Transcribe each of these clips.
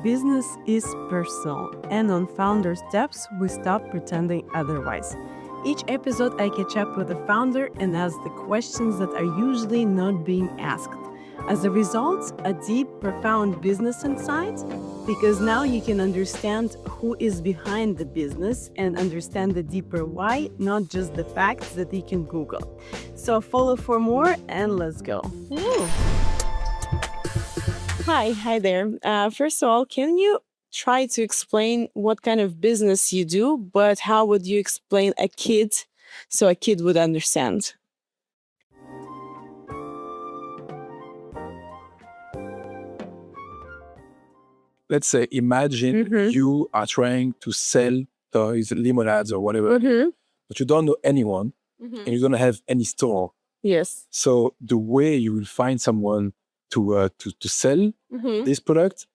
business is personal, and on Founder Steps, we stop pretending otherwise. Each episode, I catch up with the founder and ask the questions that are usually not being asked. As a result, a deep, profound business insight, because now you can understand who is behind the business and understand the deeper why, not just the facts that you can Google. So follow for more and let's go. Ooh. Hi there. First of all, can you try to explain what kind of business you do, but how would you explain a kid so a kid would understand? Let's say, imagine you are trying to sell toys, lemonades, or whatever, but you don't know anyone and you don't have any store. Yes. So the way you will find someone to sell this product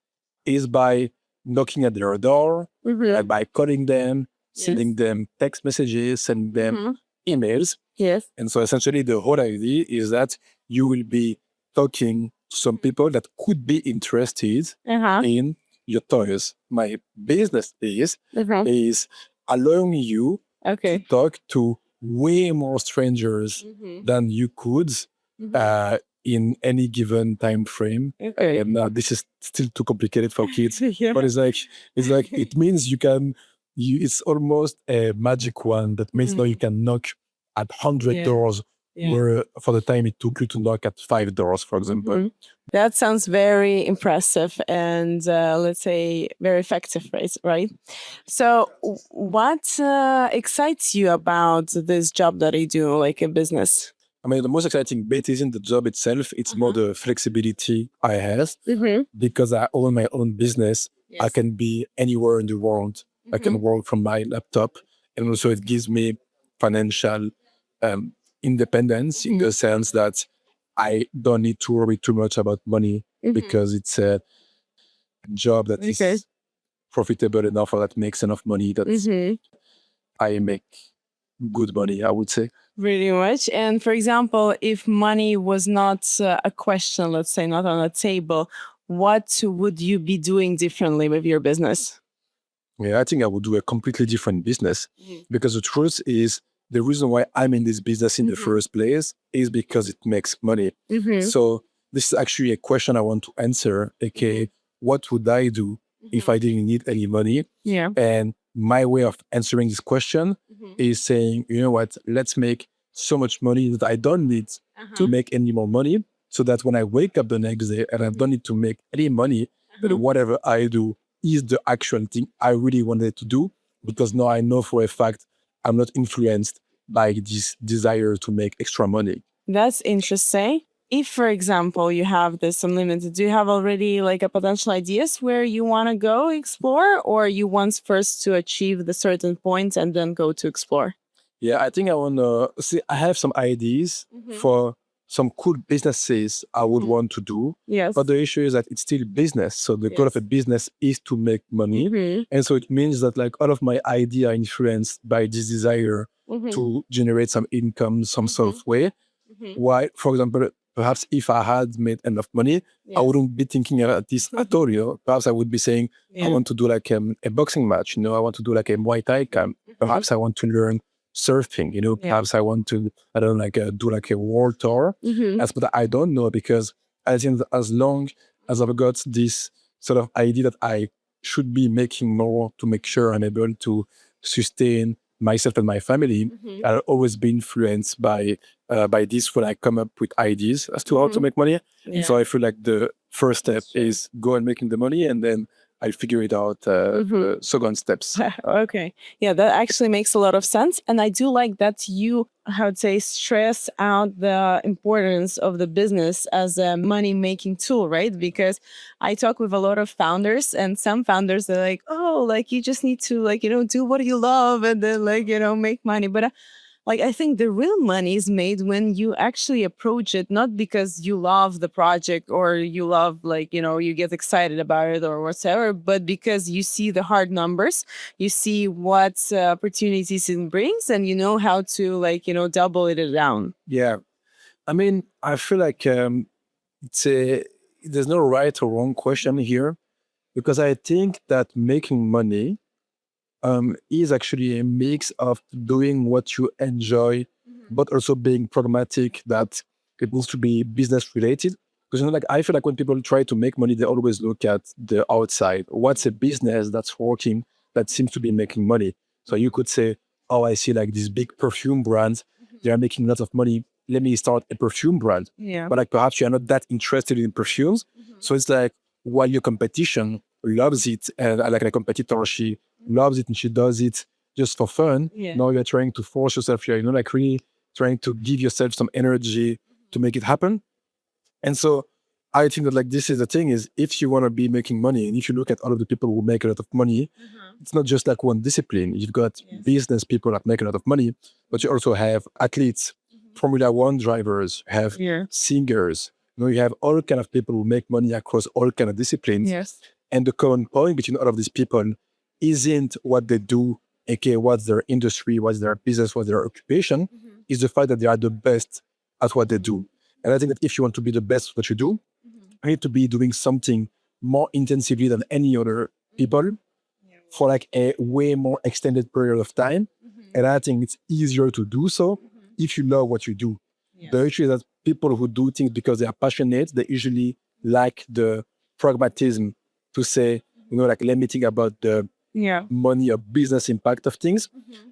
is by knocking at their door, by calling them, sending them text messages, sending them emails. Yes. And so essentially the whole idea is that you will be talking to some people that could be interested in your toys. My business is allowing you to talk to way more strangers than you could in any given time frame. And this is still too complicated for kids. But it's like it means it's almost a magic wand that means now you can knock at 100 doors where for the time it took you to knock at 5 doors, for example. That sounds very impressive and let's say very effective, right? So what excites you about this job that I do, like a business? I mean, the most exciting bit isn't the job itself. It's more the flexibility I have because I own my own business. Yes. I can be anywhere in the world. I can work from my laptop. And also it gives me financial independence in the sense that I don't need to worry too much about money because it's a job that is profitable enough or that makes enough money that I make good money, I would say. Pretty much. And for example, if money was not a question, let's say not on the table, what would you be doing differently with your business? Yeah, I think I would do a completely different business because the truth is the reason why I'm in this business in the first place is because it makes money. So this is actually a question I want to answer, aka what would I do if I didn't need any money? Yeah. And my way of answering this question is saying, you know what, let's make so much money that I don't need to make any more money so that when I wake up the next day and I don't need to make any money, that whatever I do is the actual thing I really wanted to do because now I know for a fact I'm not influenced by this desire to make extra money. That's interesting. If, for example, you have this unlimited, do you have already like a potential ideas where you want to go explore, or you want first to achieve the certain point and then go to explore? Yeah, I think I want to see, I have some ideas for some cool businesses I would want to do. Yes. But the issue is that it's still business. So the goal of a business is to make money. And so it means that like all of my ideas are influenced by this desire to generate some income, some sort of way. Why, for example, perhaps if I had made enough money, I wouldn't be thinking about this at all, you know. Perhaps I would be saying, I want to do like a boxing match, you know, I want to do like a Muay Thai camp. Perhaps I want to learn surfing, you know, perhaps I want to, I don't know, like do like a world tour. That's what I don't know because I think that as long as I've got this sort of idea that I should be making more to make sure I'm able to sustain myself and my family, I'll always be influenced by this when I come up with ideas as to how to make money. So I feel like the first step is go and making the money, and then I figure it out second steps. Okay. Yeah, that actually makes a lot of sense. And I do like that you, I would say, stress out the importance of the business as a money-making tool, right? Because I talk with a lot of founders, and some founders are like, oh, like you just need to like, do what you love and then like, make money. But like, I think the real money is made when you actually approach it, not because you love the project or you love, like, you get excited about it or whatever, but because you see the hard numbers, you see what opportunities it brings, and you know how to, like, double it down. Yeah. I mean, I feel like there's no right or wrong question here. Because I think that making money is actually a mix of doing what you enjoy, but also being pragmatic, that it needs to be business related. Because like I feel like when people try to make money, they always look at the outside. What's a business that's working that seems to be making money? So you could say, oh, I see like these big perfume brands, they are making lots of money. Let me start a perfume brand. Yeah. But like perhaps you're not that interested in perfumes. So it's like while your competition loves it, and like a competitor, she loves it and she does it just for fun. Yeah. Now you're trying to force yourself, you're like really trying to give yourself some energy to make it happen. And so I think that like this is the thing is if you want to be making money and if you look at all of the people who make a lot of money, it's not just like one discipline. You've got business people that make a lot of money, but you also have athletes, Formula One drivers, have singers. You have all kind of people who make money across all kind of disciplines. Yes. And the common point between all of these people isn't what they do, aka what's their industry, what's their business, what's their occupation, is the fact that they are the best at what they do. And I think that if you want to be the best at what you do, you need to be doing something more intensively than any other people for like a way more extended period of time. And I think it's easier to do so if you love what you do. The issue is that people who do things because they are passionate, they usually lack the pragmatism to say, like let me think about the money or business impact of things.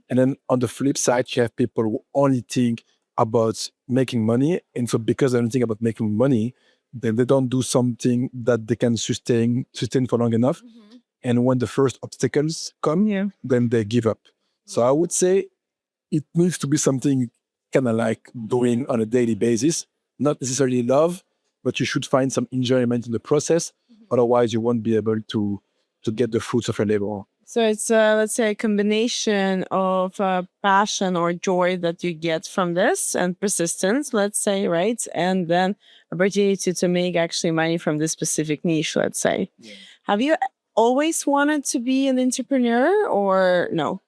And then on the flip side, you have people who only think about making money. And so because they don't think about making money, then they don't do something that they can sustain for long enough. And when the first obstacles come, then they give up. So I would say it needs to be something kind of like doing on a daily basis, not necessarily love, but you should find some enjoyment in the process. Otherwise, you won't be able to get the fruits of your labor. So it's, let's say, a combination of passion or joy that you get from this and persistence, let's say, right? And then opportunity to make actually money from this specific niche, let's say. Have you always wanted to be an entrepreneur or no?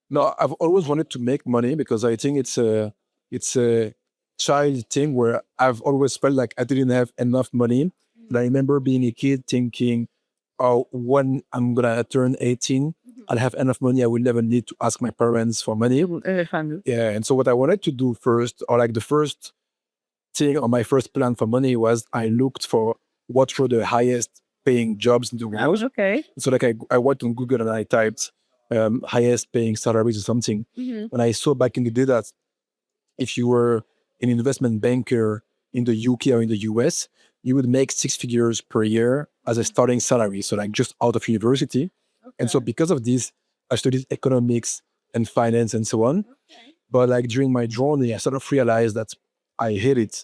No, I've always wanted to make money because I think it's a child thing where I've always felt like I didn't have enough money. And I remember being a kid thinking, oh, when I'm gonna turn 18, I'll have enough money. I will never need to ask my parents for money. Yeah. And so what I wanted to do first, or like the first thing or my first plan for money was I looked for what were the highest paying jobs in the world. Okay. So like I went on Google and I typed highest paying salaries or something. And I saw back in the day that if you were an investment banker in the UK or in the US, you would make 6 figures per year as a starting salary. So like just out of university. And so because of this, I studied economics and finance and so on. But like during my journey, I sort of realized that I hated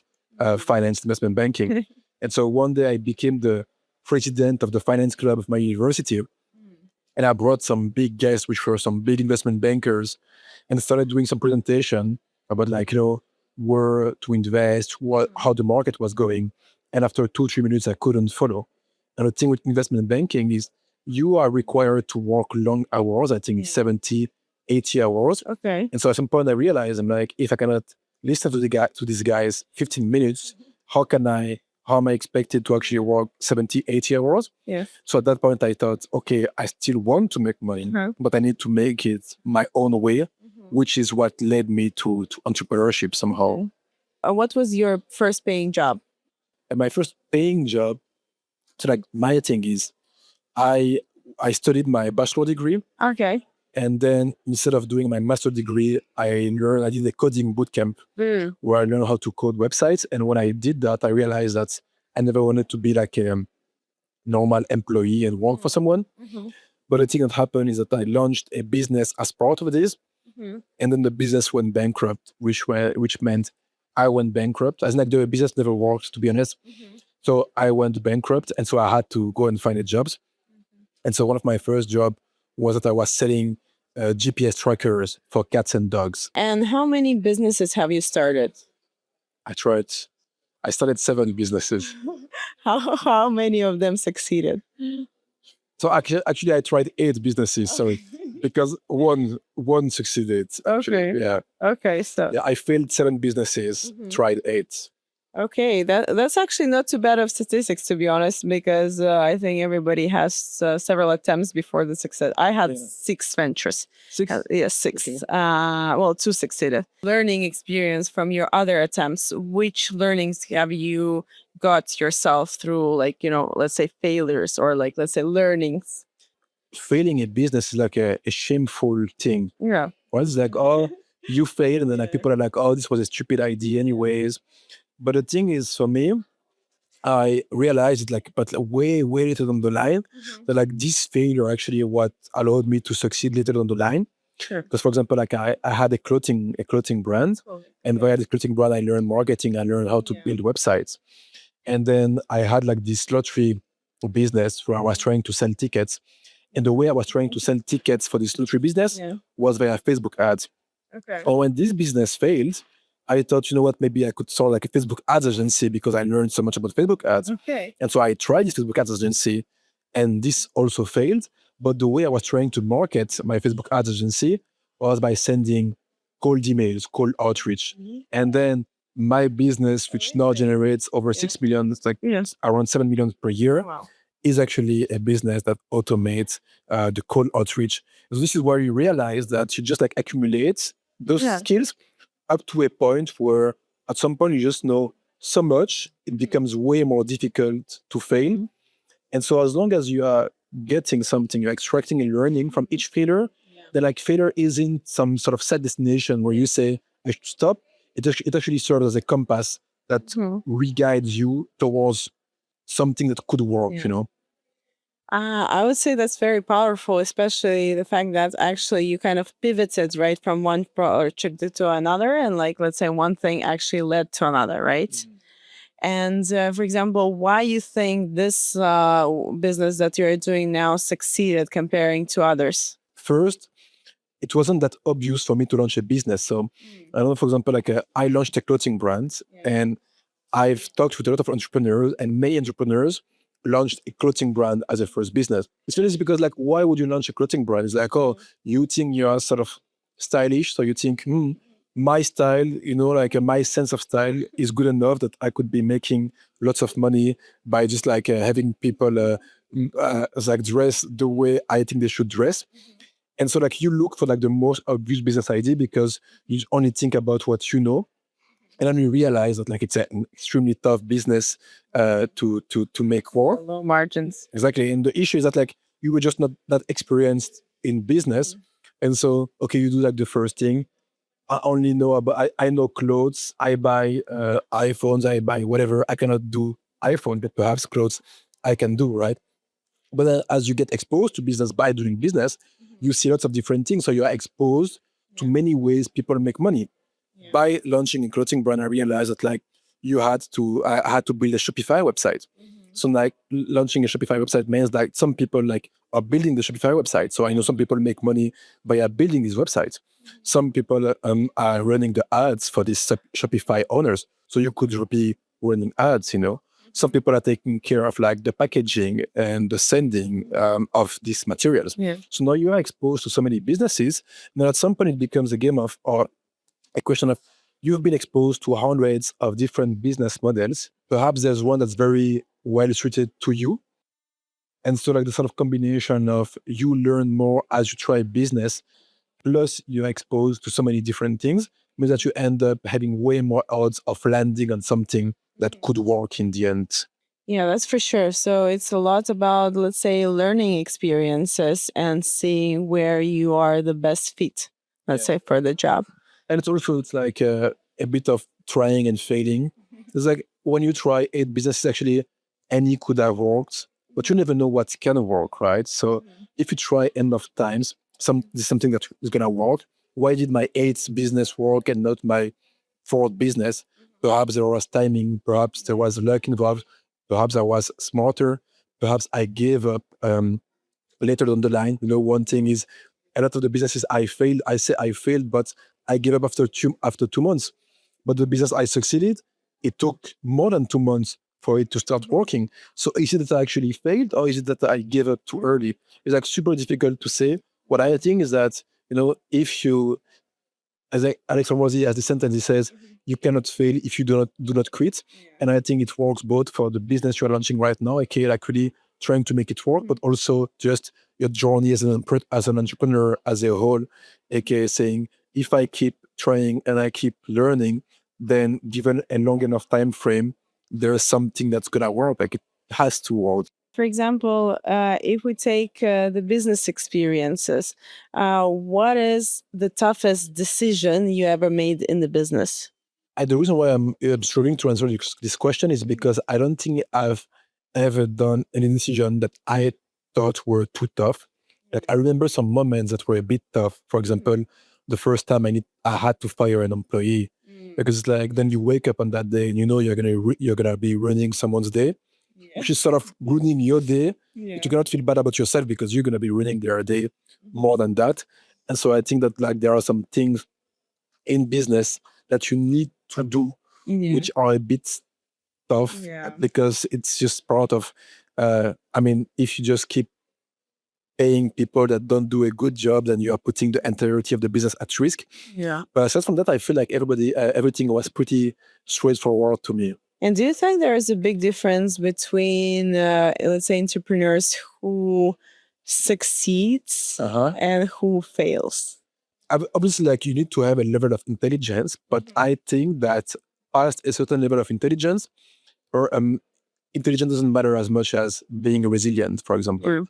finance, investment banking. And so one day I became the president of the finance club of my university. And I brought some big guests, which were some big investment bankers, and started doing some presentation about like, where to invest, how the market was going. And after 2-3 minutes, I couldn't follow. And the thing with investment banking is you are required to work long hours, I think 70, 80 hours. Okay. And so at some point I realized, I'm like, if I cannot listen to these guys 15 minutes, how am I expected to actually work 70, 80 hours? Yes. So at that point I thought, okay, I still want to make money, but I need to make it my own way, which is what led me to entrepreneurship somehow. What was your first paying job? And my first paying job, so like my thing is, I studied my bachelor degree. Okay. And then instead of doing my master degree, I did a coding bootcamp where I learned how to code websites. And when I did that, I realized that I never wanted to be like a normal employee and work for someone. But the thing that happened is that I launched a business as part of this. And then the business went bankrupt, which meant I went bankrupt. As like the business never worked, to be honest. So I went bankrupt. And so I had to go and find a jobs. And so one of my first job was that I was selling GPS trackers for cats and dogs. And how many businesses have you started? I started 7 businesses. How many of them succeeded? So actually I tried 8 businesses, sorry, because one succeeded. Actually. Okay. Yeah. Okay, so Yeah, I failed 7 businesses, tried 8. Okay, that's actually not too bad of statistics, to be honest, because I think everybody has several attempts before the success. I had 6 ventures. Six? Yeah, six. Okay. Well, 2 succeeded. Learning experience from your other attempts. Which learnings have you got yourself through, like, let's say failures or like, let's say learnings? Failing in business is like a shameful thing. Yeah. Right? It's like, oh, you failed, and then like people are like, oh, this was a stupid idea anyways. But the thing is, for me, I realized it like, but way, way later down the line, that like this failure actually what allowed me to succeed later down the line. Sure. Because for example, like I had a clothing brand, and via the clothing brand, I learned marketing, I learned how to build websites, and then I had like this lottery business where I was trying to sell tickets, and the way I was trying to sell tickets for this lottery business was via Facebook ads. Okay. Or when this business failed, I thought, you know what, maybe I could start like a Facebook ads agency because I learned so much about Facebook ads. Okay. And so I tried this Facebook ads agency, and this also failed. But the way I was trying to market my Facebook ads agency was by sending cold emails, cold outreach. And then my business, which now generates over 6 million, it's like around 7 million per year, is actually a business that automates the cold outreach. So this is where you realize that you just like accumulate those skills up to a point where at some point you just know so much, it becomes way more difficult to fail. And so as long as you are getting something, you're extracting and learning from each failure, then like failure isn't some sort of set destination where you say, I should stop. It actually serves as a compass that re-guides you towards something that could work, you know? I would say that's very powerful, especially the fact that actually you kind of pivoted right from one project to another, and like let's say one thing actually led to another, right? And for example, why you think this business that you're doing now succeeded comparing to others? First, it wasn't that obvious for me to launch a business. So I don't know, for example, like I launched a clothing brand, and I've talked with a lot of entrepreneurs, and many entrepreneurs launched a clothing brand as a first business. It's really because like, why would you launch a clothing brand? It's like, oh, you think you are sort of stylish, so you think, my style, you know, like my sense of style is good enough that I could be making lots of money by just like having people like dress the way I think they should dress. And so like you look for like the most obvious business idea because you only think about what you know. And then you realize that like it's an extremely tough business to make work. Low margins. Exactly. And the issue is that like you were just not that experienced in business. And so, okay, you do like the first thing. I only know about, I know clothes. I buy iPhones. I buy whatever. I cannot do iPhone, but perhaps clothes I can do, right? But then as you get exposed to business by doing business, you see lots of different things. So you are exposed to many ways people make money. By launching a clothing brand, I realized that like I had to build a Shopify website. So like launching a Shopify website means like some people like are building the Shopify website. So I know some people make money by building these websites. Some people are running the ads for these Shopify owners. So you could be running ads, you know. Some people are taking care of like the packaging and the sending of these materials. So now you are exposed to so many businesses. Now at some point it becomes a game of, or a question of, you've been exposed to hundreds of different business models. Perhaps there's one that's very well suited to you. And so like the sort of combination of you learn more as you try business, plus you're exposed to so many different things, means that you end up having way more odds of landing on something that could work in the end. Yeah, that's for sure. So it's a lot about, let's say, learning experiences and seeing where you are the best fit, let's say, for the job. And it's like a bit of trying and failing. It's like when you try 8 businesses, actually, any could have worked, but you never know what can work, right? So if you try enough times, something that is gonna work. Why did my 8th business work and not my 4th business? Perhaps there was timing, perhaps there was luck involved, perhaps I was smarter, perhaps I gave up later down the line. You know, one thing is a lot of the businesses I failed, I say I failed, but I gave up after 2 months. But the business I succeeded, it took more than 2 months for it to start working. So is it that I actually failed, or is it that I gave up too early? It's like super difficult to say. What I think is that, you know, if you as Alex Hormozy has the sentence, he says, you cannot fail if you do not quit. And I think it works both for the business you're launching right now, aka like really trying to make it work, but also just your journey as an entrepreneur as a whole, aka saying, if I keep trying and I keep learning, then given a long enough time frame, there's something that's gonna work. Like it has to work. For example, if we take the business experiences, what is the toughest decision you ever made in the business? The reason why I'm struggling to answer this question is because I don't think I've ever done any decision that I thought were too tough. Like I remember some moments that were a bit tough. For example, the first time I had to fire an employee, because it's like then you wake up on that day and you know you're gonna be ruining someone's day, which is sort of ruining your day. But you cannot feel bad about yourself because you're gonna be ruining their day more than that. And so I think that like there are some things in business that you need to do, which are a bit tough because it's just part of, if you just keep paying people that don't do a good job, then you are putting the entirety of the business at risk. But aside from that, I feel like everything was pretty straightforward to me. And do you think there is a big difference between, let's say, entrepreneurs who succeeds and who fails? Obviously, like you need to have a level of intelligence, but I think that past a certain level of intelligence, or intelligence doesn't matter as much as being resilient, for example.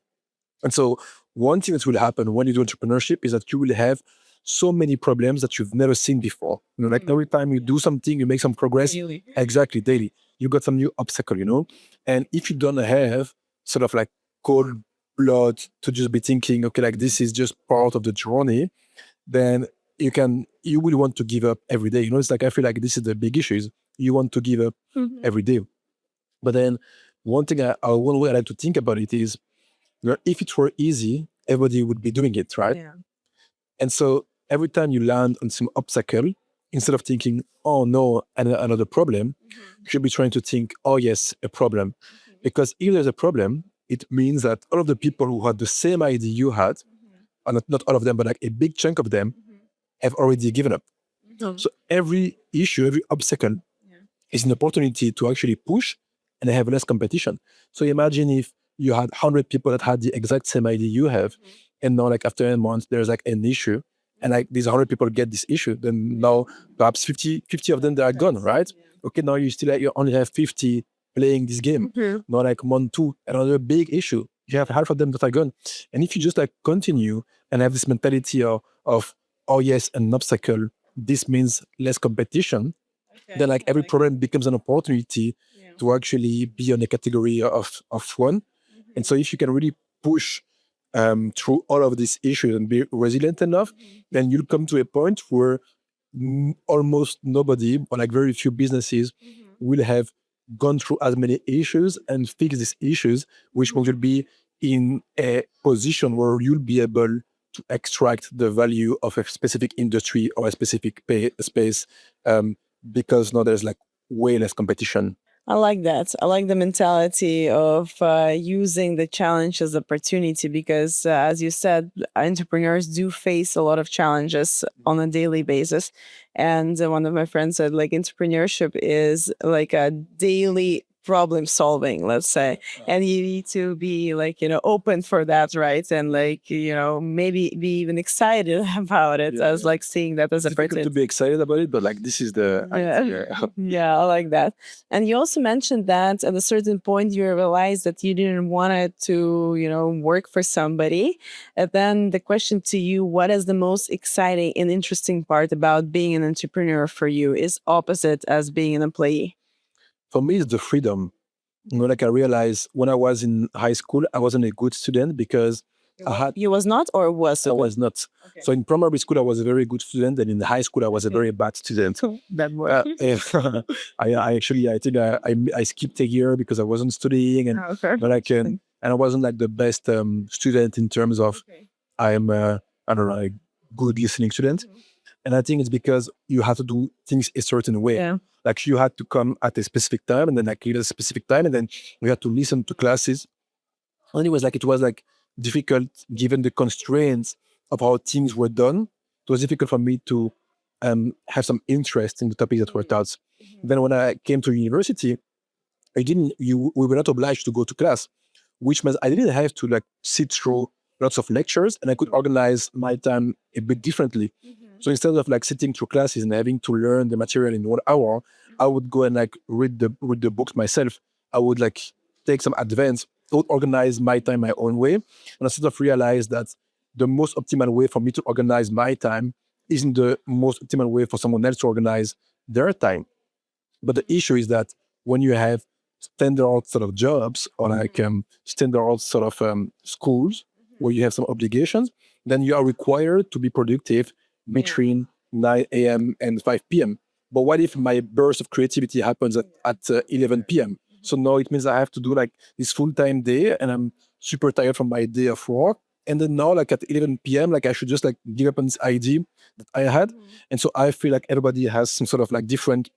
And so one thing that will happen when you do entrepreneurship is that you will have so many problems that you've never seen before. Like every time you do something, you make some progress. Daily. Exactly, daily. You got some new obstacle, And if you don't have sort of like cold blood to just be thinking, okay, like this is just part of the journey, then you will want to give up every day. It's like I feel like this is the big issue is you want to give up every day. But then one way I like to think about it is, if it were easy, everybody would be doing it, right? And so every time you land on some obstacle, instead of thinking, oh no, another problem, you should be trying to think, oh yes, a problem. Because if there's a problem, it means that all of the people who had the same idea you had, or not all of them, but like a big chunk of them, have already given up. So every issue, every obstacle is an opportunity to actually push and have less competition. So imagine if you had 100 people that had the exact same idea you have, and now like after a month, there's like an issue, and like these 100 people get this issue, then now perhaps 50 of them, they are gone, right? Okay, now you only have 50 playing this game. Now like month two, another big issue. You have half of them that are gone. And if you just like continue and have this mentality of oh yes, an obstacle, this means less competition, then like every problem becomes an opportunity to actually be on a category of one. And so if you can really push through all of these issues and be resilient enough, then you'll come to a point where almost nobody, or like very few businesses, will have gone through as many issues and fixed these issues, which will be in a position where you'll be able to extract the value of a specific industry or a specific space, because now there's like way less competition. I like that. I like the mentality of using the challenge as opportunity because, as you said, entrepreneurs do face a lot of challenges on a daily basis. And one of my friends said, like, entrepreneurship is like a daily problem solving, let's say. And you need to be like, open for that, right? And like, maybe be even excited about it as like seeing that as a opportunity. To be excited about it, but like this is the yeah, I like that. And you also mentioned that at a certain point you realized that you didn't want it to, work for somebody. And then the question to you, what is the most exciting and interesting part about being an entrepreneur for you is opposite as being an employee? For me, it's the freedom. Like I realized when I was in high school, I wasn't a good student because You was not or was? I was not. Okay. So in primary school, I was a very good student, and in high school, I was a very bad student. Bad boy. I think I skipped a year because I wasn't studying, and but and I wasn't like the best student in terms of I'm I don't know, a good listening student. And I think it's because you have to do things a certain way. Yeah. Like you had to come at a specific time, and then like at a specific time, and then you had to listen to classes. And it was like difficult given the constraints of how things were done. It was difficult for me to have some interest in the topics that were taught. Then when I came to university, we were not obliged to go to class, which means I didn't have to like sit through lots of lectures, and I could organize my time a bit differently. So instead of like sitting through classes and having to learn the material in 1 hour, I would go and like read the books myself. I would like take some advance, I would organize my time my own way. And I sort of realized that the most optimal way for me to organize my time isn't the most optimal way for someone else to organize their time. But the issue is that when you have standard sort of jobs or like standard sort of schools where you have some obligations, then you are required to be productive between 9 a.m. and 5 p.m. But what if my burst of creativity happens at 11 p.m.? So now it means I have to do like this full-time day, and I'm super tired from my day of work. And then now, like at 11 p.m., like I should just like give up on this idea that I had. And so I feel like everybody has some sort of like different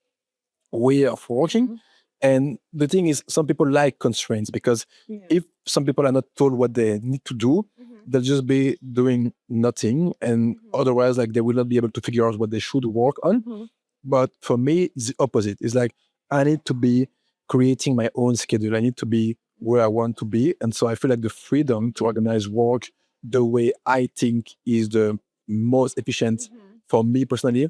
way of working. And the thing is, some people like constraints because if some people are not told what they need to do, they'll just be doing nothing. And otherwise, like they will not be able to figure out what they should work on. But for me, it's the opposite. It's like I need to be creating my own schedule. I need to be where I want to be. And so I feel like the freedom to organize work the way I think is the most efficient for me personally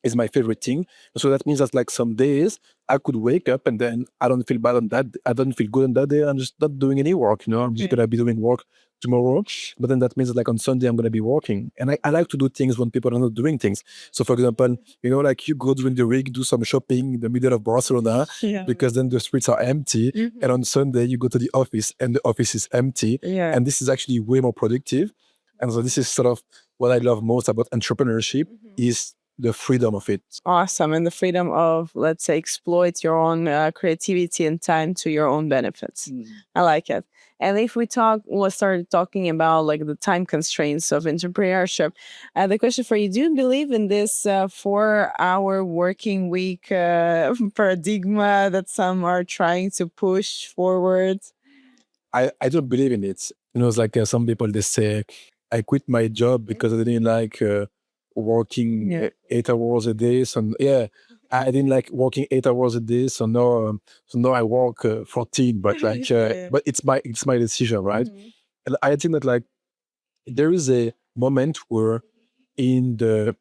is my favorite thing. So that means that like some days I could wake up and then I don't feel bad on that. I don't feel good on that day. I'm just not doing any work. I'm just gonna be doing work tomorrow. But then that means that like on Sunday I'm gonna be working. And I like to do things when people are not doing things. So for example, like you go during the week, do some shopping in the middle of Barcelona because then the streets are empty. And on Sunday you go to the office and the office is empty. And this is actually way more productive. And so this is sort of what I love most about entrepreneurship is the freedom of it. Awesome. And the freedom of, let's say, exploit your own creativity and time to your own benefits. I like it. And if we'll start talking about like the time constraints of entrepreneurship, the question for you, do you believe in this 4-hour working week paradigm that some are trying to push forward? I don't believe in it. It's like some people, they say, I quit my job because I didn't like working 8 hours a day. So I didn't like working 8 hours a day. So now I work 14. But like, but it's my decision, right? And I think that like there is a moment where in the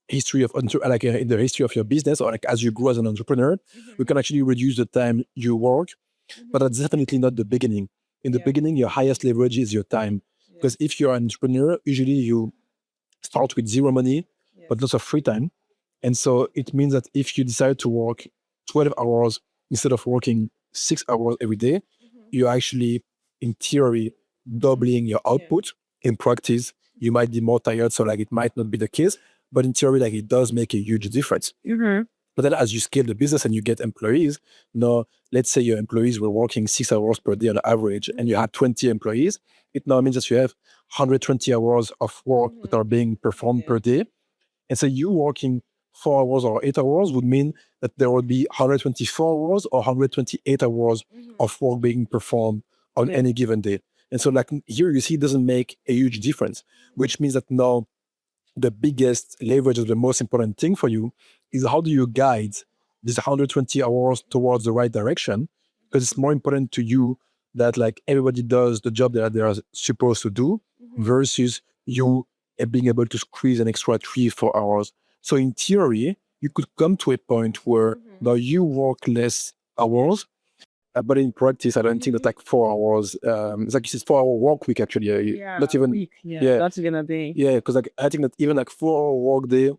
history of in the history of your business or like as you grow as an entrepreneur, you can actually reduce the time you work. But that's definitely not the beginning. In the beginning, your highest leverage is your time. Because if you're an entrepreneur, usually you start with zero money, but lots of free time. And so it means that if you decide to work 12 hours instead of working 6 hours every day, you're actually, in theory, doubling your output. In practice, you might be more tired, so like it might not be the case. But in theory, like it does make a huge difference. But then as you scale the business and you get employees, now let's say your employees were working 6 hours per day on average and you had 20 employees, it now means that you have 120 hours of work that are being performed per day. And so you working 4 hours or 8 hours would mean that there would be 124 hours or 128 hours of work being performed on any given day. And so like here you see it doesn't make a huge difference, which means that now the biggest leverage or the most important thing for you is how do you guide these 120 hours towards the right direction? Because it's more important to you that like everybody does the job that they are supposed to do versus you being able to squeeze an extra 3-4 hours. So in theory, you could come to a point where now you work less hours, but in practice, I don't think that like 4 hours, it's like you said, 4 hour work week actually. Not even, week. That's gonna be. yeah, because like I think that even like 4 hour work day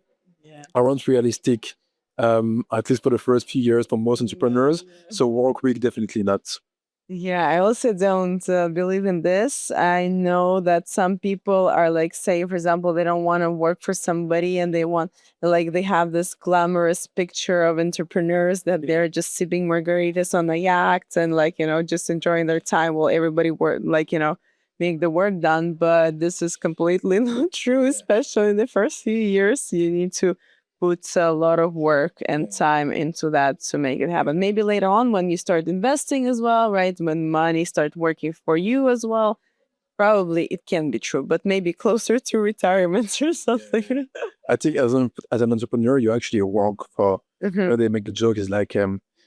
aren't realistic, at least for the first few years for most entrepreneurs. So work week, definitely not. Yeah, I also don't believe in this. I know that some people are like, say, for example, they don't want to work for somebody and they have this glamorous picture of entrepreneurs that they're just sipping margaritas on a yacht and just enjoying their time while everybody work, make the work done. But this is completely not true, especially in the first few years. You need to put a lot of work and time into that to make it happen. Maybe later on when you start investing as well, right? When money starts working for you as well, Probably it can be true, but maybe closer to retirement or something. I think as an entrepreneur, you actually work for. They make the joke is like,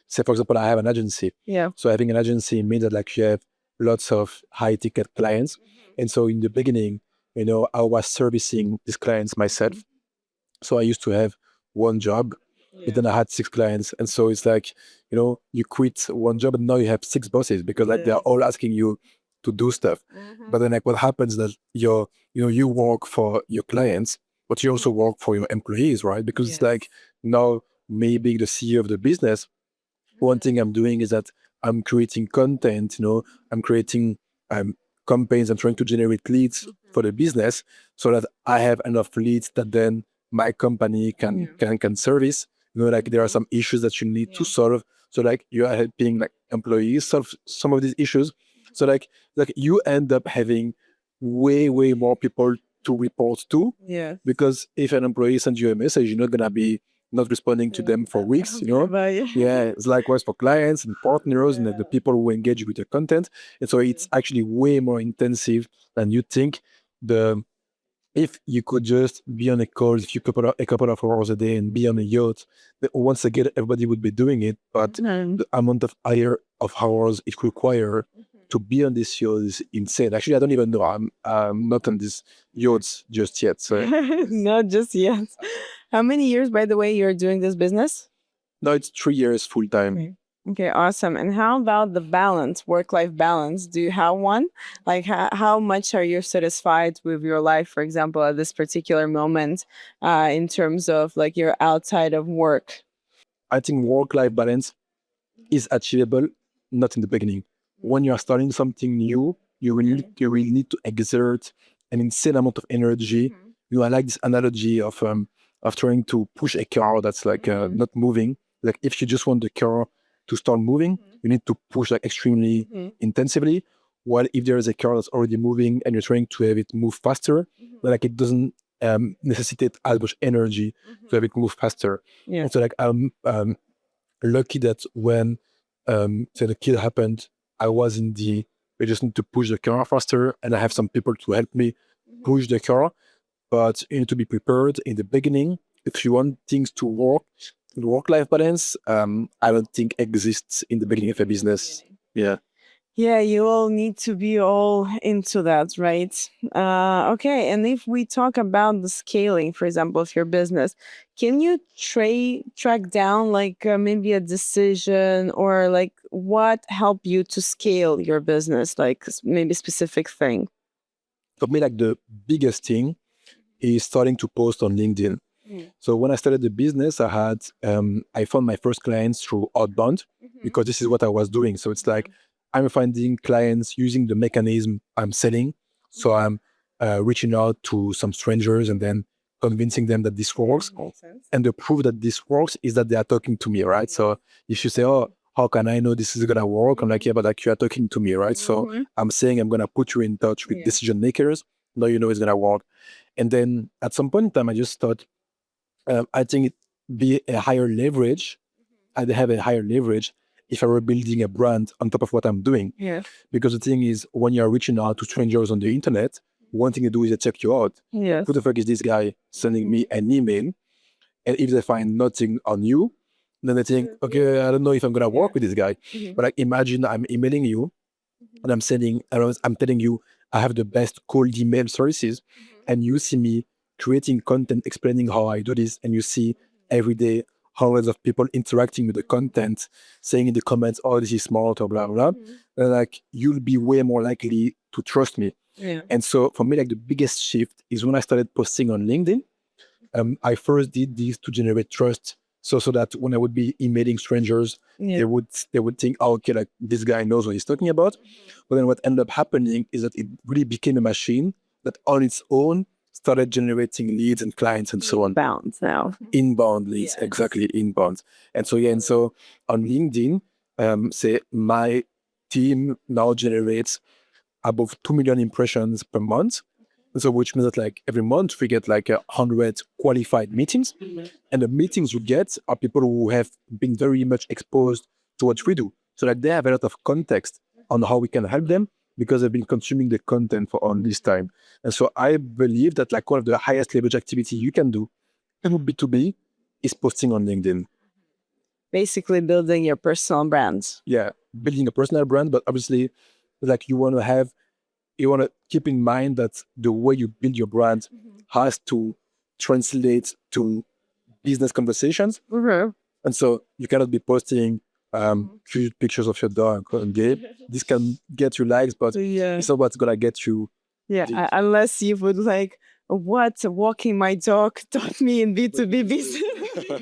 say for example, I have an agency. Yeah. So having an agency means that like you have lots of high ticket clients, and so in the beginning, I was servicing these clients myself. So I used to have one job, but then I had 6 clients, and so it's like, you quit one job and now you have 6 bosses because like they're all asking you to do stuff. But then like what happens that you work for your clients, but you also work for your employees, right? Because it's like now me being the CEO of the business, one thing I'm doing is that I'm creating content, I'm creating campaigns, I'm trying to generate leads for the business so that I have enough leads that then my company can service. Like there are some issues that you need to solve. So like you are helping like employees solve some of these issues. So like you end up having way, way more people to report to. Yeah. Because if an employee sends you a message, you're not gonna be not responding to them for weeks, Yeah, it's likewise for clients and partners and the people who engage with the content. And so it's actually way more intensive than you think. The If you could just be on a call a couple of hours a day and be on a yacht, once again everybody would be doing it. But the amount of hours it require to be on this yacht is insane. Actually, I don't even know. I'm not on this yachts just yet. So Not just yet. How many years, by the way, you're doing this business? now it's 3 years full time. Okay, awesome. And how about the balance, work-life balance? Do you have one? Like, how much are you satisfied with your life, for example, at this particular moment, in terms of like you're outside of work? I think work-life balance is achievable, not in the beginning. When you are starting something new, you will need to exert an insane amount of energy. I like this analogy of trying to push a car that's like not moving. Like if you just want the car to start moving, you need to push like extremely intensively. While if there is a car that's already moving and you're trying to have it move faster, like it doesn't necessitate as much energy to have it move faster. Yeah. And so like lucky that when say the kill happened, I was in the we just need to push the car faster, and I have some people to help me push the car. But you need to be prepared in the beginning if you want things to work. The work-life balance, I don't think exists in the beginning of a business. Yeah. Yeah, you will need to be all into that, right? Okay, and if we talk about the scaling, for example, of your business, can you track down like maybe a decision or like what helped you to scale your business, like maybe specific thing? For me, like the biggest thing is starting to post on LinkedIn. So when I started the business, I found my first clients through outbound because this is what I was doing. So it's like I'm finding clients using the mechanism I'm selling. So I'm reaching out to some strangers and then convincing them that this works. And the proof that this works is that they are talking to me, right? So if you say, "Oh, how can I know this is gonna work?" I'm like, "Yeah, but like you are talking to me, right?" So I'm saying I'm gonna put you in touch with decision makers. Now you know it's gonna work. And then at some point in time, I just thought, I think it'd be a higher leverage. I'd have a higher leverage if I were building a brand on top of what I'm doing. Yeah. Because the thing is, when you're reaching out to strangers on the internet, one thing to do is to check you out. Yes. Who the fuck is this guy sending me an email? And if they find nothing on you, then they think, okay, I don't know if I'm gonna work with this guy. But like, imagine I'm emailing you and I'm telling you I have the best cold email services, and you see me creating content explaining how I do this, and you see every day hundreds of people interacting with the content, saying in the comments, "Oh, this is smart," or blah blah. And like you'll be way more likely to trust me. Yeah. And so for me, like the biggest shift is when I started posting on LinkedIn. I first did this to generate trust, so that when I would be emailing strangers, they would think, "Oh, okay, like this guy knows what he's talking about." But then what ended up happening is that it really became a machine that on its own started generating leads and clients and so on. Bounds now. Inbound leads, exactly, inbound. And so and so on LinkedIn, say my team now generates above 2 million impressions per month. So which means that like every month we get like 100 qualified meetings, and the meetings we get are people who have been very much exposed to what we do. So like they have a lot of context on how we can help them, because they've been consuming the content for all this time. And so I believe that like one of the highest leverage activity you can do in B2B is posting on LinkedIn. Basically building your personal brand. Yeah, building a personal brand, but obviously like you want to keep in mind that the way you build your brand has to translate to business conversations. And so you cannot be posting cute pictures of your dog on game. This can get you likes, but it's not what's gonna get you. Unless you would like what walking my dog taught me in B2B business. I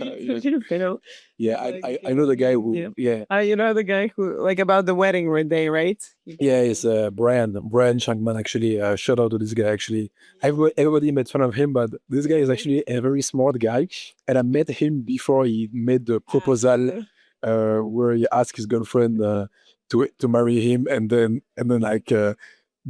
know the guy who you know the guy who like about the wedding day, right? Yeah, it's Brian Shankman. Actually, shout out to this guy. Actually, everybody made fun of him, but this guy is actually a very smart guy. And I met him before he made the proposal, where he asked his girlfriend to marry him, and then like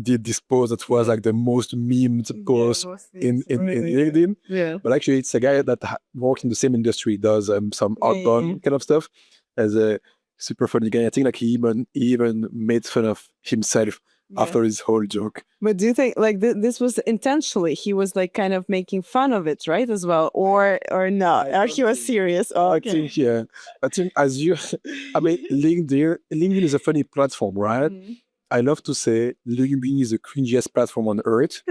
did this post that was like the most memed post in LinkedIn. Yeah. But actually, it's a guy that works in the same industry, does some outbound kind of stuff, as a super funny guy. I think like he even made fun of himself after his whole joke. But do you think like this was intentionally? He was like kind of making fun of it, right, as well, or not? Or he was serious? Oh, okay. I think yeah. I think as you, I mean, LinkedIn is a funny platform, right? I love to say LinkedIn is the cringiest platform on earth,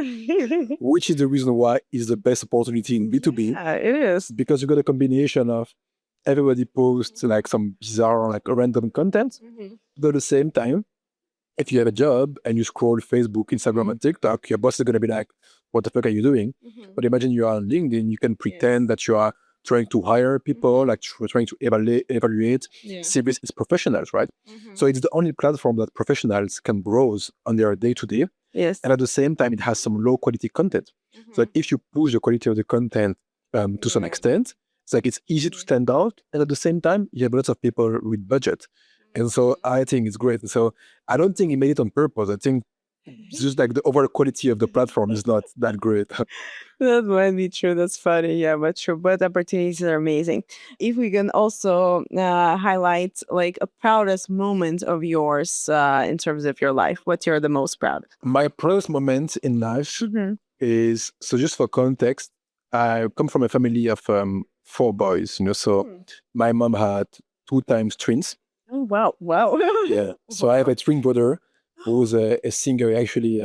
which is the reason why it's the best opportunity in B2B. Yeah, it is. Because you got a combination of everybody posts like some bizarre, like random content, but at the same time, if you have a job and you scroll Facebook, Instagram, and TikTok, your boss is going to be like, what the fuck are you doing? But imagine you are on LinkedIn, you can pretend that you are trying to hire people, like trying to evaluate service as professionals, right? So it's the only platform that professionals can browse on their day-to-day. Yes. And at the same time, it has some low-quality content. So like if you push the quality of the content to some extent, it's like it's easy to stand out. And at the same time, you have lots of people with budget. And so I think it's great. So I don't think he made it on purpose. I think it's just like the overall quality of the platform is not that great. That might be true. That's funny. Yeah, but true. But opportunities are amazing. If we can also highlight like a proudest moment of yours in terms of your life, what you're the most proud of? My proudest moment in life is, so just for context, I come from a family of 4 boys, so my mom had 2 times twins. Oh, wow. Wow. Yeah. So I have a twin brother who's a singer. He actually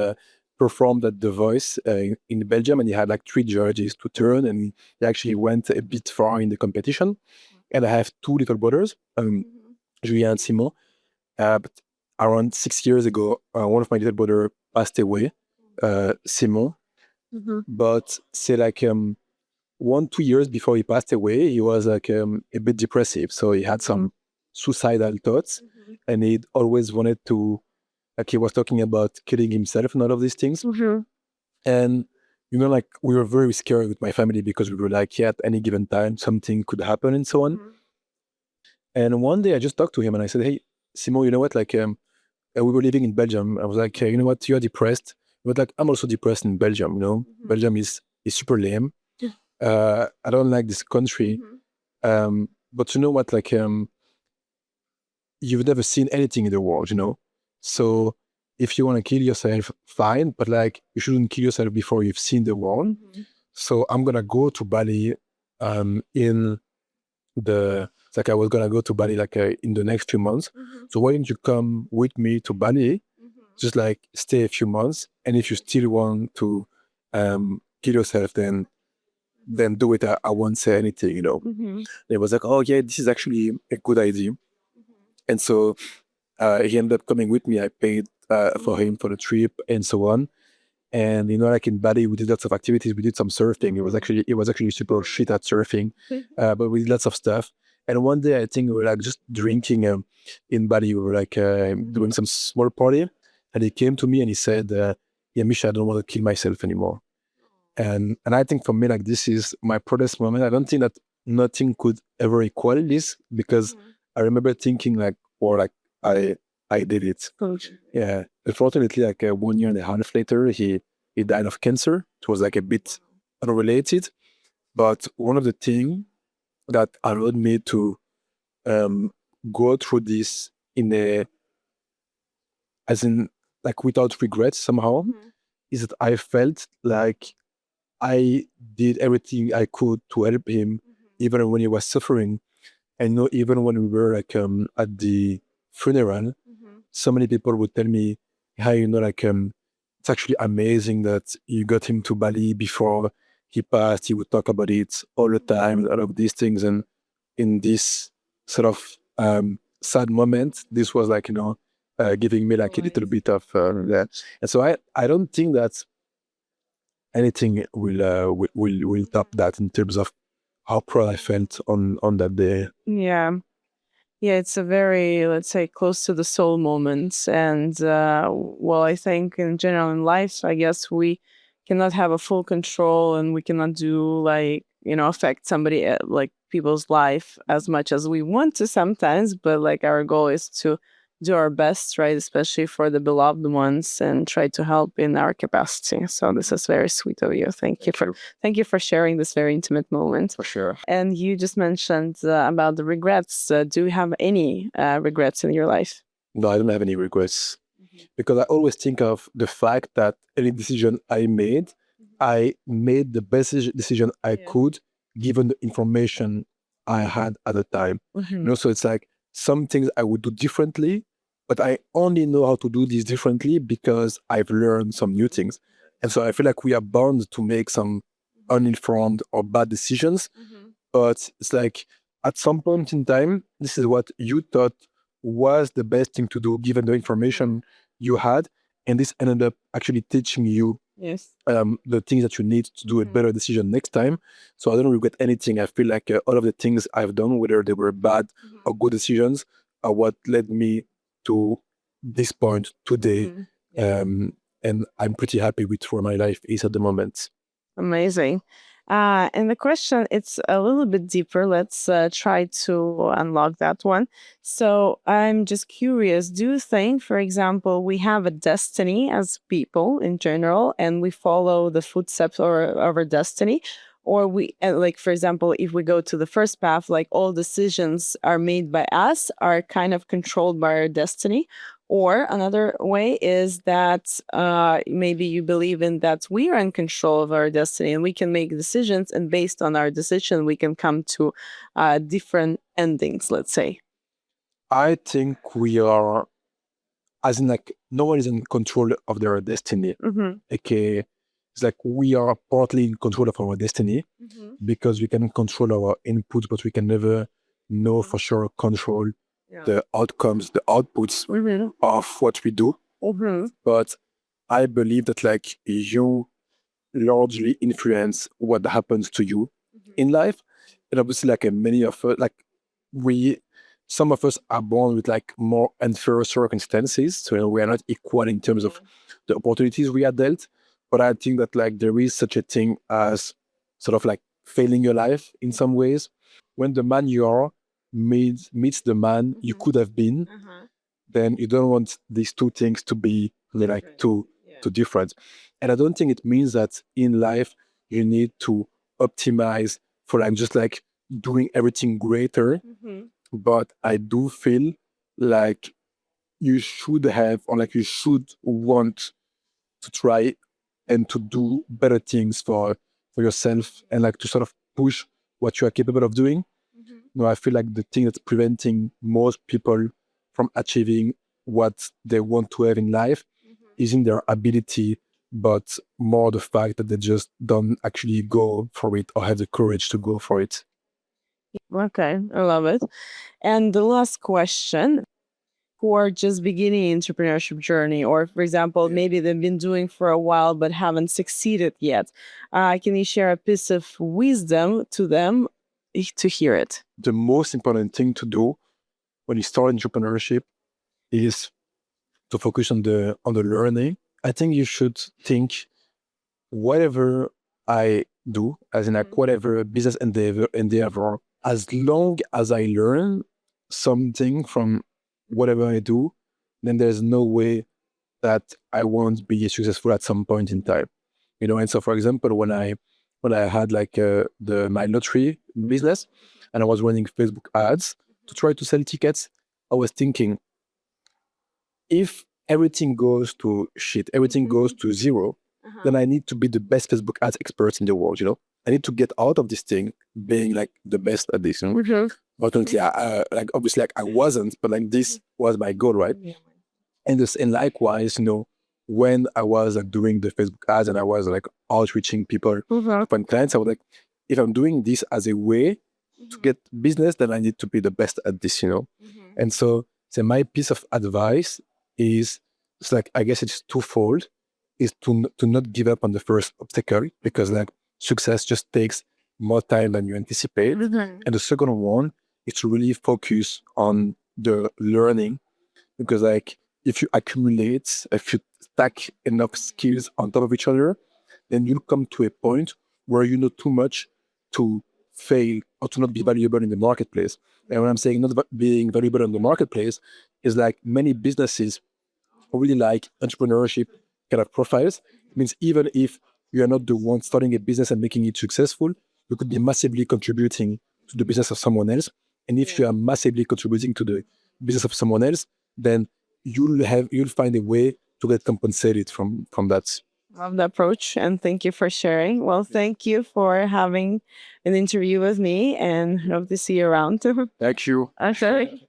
performed at The Voice in Belgium, and he had like 3 judges to turn, and he actually went a bit far in the competition. And I have 2 little brothers, Julien and Simon. But around 6 years ago, one of my little brother passed away, Simon. But say like 1-2 years before he passed away, he was like a bit depressive. So he had some suicidal thoughts, and he'd always wanted to, like he was talking about killing himself and all of these things. And like we were very scared with my family because we were like, yeah, at any given time something could happen and so on. And one day I just talked to him and I said, hey, Simon, you know what? Like we were living in Belgium. I was like, hey, you know what? You're depressed. But like I'm also depressed in Belgium. Belgium is super lame. I don't like this country. But you know what? Like you've never seen anything in the world, So if you want to kill yourself, fine, but like you shouldn't kill yourself before you've seen the world. So I'm gonna go to Bali in the, it's like I was gonna go to Bali like in the next few months. So why don't you come with me to Bali? Just like stay a few months, and if you still want to kill yourself, then do it. I won't say anything, It was like, oh yeah, this is actually a good idea. And so he ended up coming with me. I paid for him for the trip and so on. And like in Bali, we did lots of activities. We did some surfing. It was actually super shit at surfing, but we did lots of stuff. And one day, I think we were like just drinking in Bali. We were like doing some small party, and he came to me and he said, "Yeah, Misha, I don't want to kill myself anymore." And I think for me, like this is my proudest moment. I don't think that nothing could ever equal this, because I remember thinking like, or like I did it. Yeah. Unfortunately, like 1 year and a half later, he died of cancer. It was like a bit unrelated, but one of the things that allowed me to go through this as in like without regret somehow, is that I felt like I did everything I could to help him, even when he was suffering. And even when we were like at the funeral, so many people would tell me, "Hey, it's actually amazing that you got him to Bali before he passed. He would talk about it all the time, all of these things." And in this sort of sad moment, this was like giving me like a little bit of that. And so I don't think that anything will top that in terms of how proud I felt on that day. Yeah. Yeah, it's a very, let's say, close to the soul moment. And well, I think in general in life, I guess we cannot have a full control and we cannot do like, affect somebody, like people's life as much as we want to sometimes. But like our goal is to do our best, right? Especially for the beloved ones and try to help in our capacity. So this is very sweet of you. Thank you for sharing this very intimate moment. For sure. And you just mentioned about the regrets. Do you have any regrets in your life? No, I don't have any regrets because I always think of the fact that any decision I made, I made the best decision I could given the information I had at the time. So it's like some things I would do differently, but I only know how to do these differently because I've learned some new things. And so I feel like we are bound to make some uninformed or bad decisions. But it's like at some point in time, this is what you thought was the best thing to do given the information you had. And this ended up actually teaching you the things that you need to do a better decision next time. So I don't regret anything. I feel like all of the things I've done, whether they were bad or good decisions, are what led me to this point today. And I'm pretty happy with where my life is at the moment. Amazing. And the question, it's a little bit deeper. Let's try to unlock that one. So I'm just curious, do you think, for example, we have a destiny as people in general, and we follow the footsteps of our destiny? Or we, like, for example, if we go to the first path, like all decisions are made by us, are kind of controlled by our destiny? Or another way is that maybe you believe in that we are in control of our destiny and we can make decisions, and based on our decision, we can come to different endings, let's say. I think we are, as in like, no one is in control of their destiny. Okay, it's like we are partly in control of our destiny because we can control our inputs, but we can never know for sure control the outcomes, the outputs of what we do. But I believe that like you largely influence what happens to you in life. And obviously like many of us, like some of us are born with like more unfair circumstances. So we are not equal in terms of the opportunities we are dealt. But I think that like there is such a thing as sort of like failing your life in some ways. When the man you are meets the man you could have been, then you don't want these two things to be like too different. And I don't think it means that in life you need to optimize for like just like doing everything greater. But I do feel like you should have, or like you should want to try and to do better things for yourself and like to sort of push what you are capable of doing. I feel like the thing that's preventing most people from achieving what they want to have in life isn't their ability, but more the fact that they just don't actually go for it or have the courage to go for it. Okay, I love it. And the last question, who are just beginning entrepreneurship journey, or for example, maybe they've been doing for a while but haven't succeeded yet. Can you share a piece of wisdom to them to hear it? The most important thing to do when you start entrepreneurship is to focus on the learning. I think you should think whatever I do, as in like whatever business endeavor, as long as I learn something from whatever I do, then there's no way that I won't be successful at some point in time. And so for example, when I had like my lottery business and I was running Facebook ads to try to sell tickets, I was thinking, if everything goes to shit, everything goes to zero, then I need to be the best Facebook ads expert in the world, you know? I need to get out of this thing being like the best at this. You know? Ultimately, like obviously, like I wasn't, but like this was my goal, right? And likewise, you know, when I was like doing the Facebook ads and I was like outreaching people, when clients, I was like, if I'm doing this as a way to get business, then I need to be the best at this, you know. And so my piece of advice is, it's like, I guess it's twofold, is to not give up on the first obstacle, because like success just takes more time than you anticipate. And the second one is to really focus on the learning, because like if you accumulate, if you stack enough skills on top of each other, then you'll come to a point where you know too much to fail or to not be valuable in the marketplace. And when I'm saying not being valuable in the marketplace, is like many businesses really like entrepreneurship kind of profiles. It means even if you are not the one starting a business and making it successful, you could be massively contributing to the business of someone else. And if you are massively contributing to the business of someone else, then you'll find a way to get compensated from that. Love the approach, and thank you for sharing. Well, thank you for having an interview with me, and hope to see you around. Thank you. Sorry.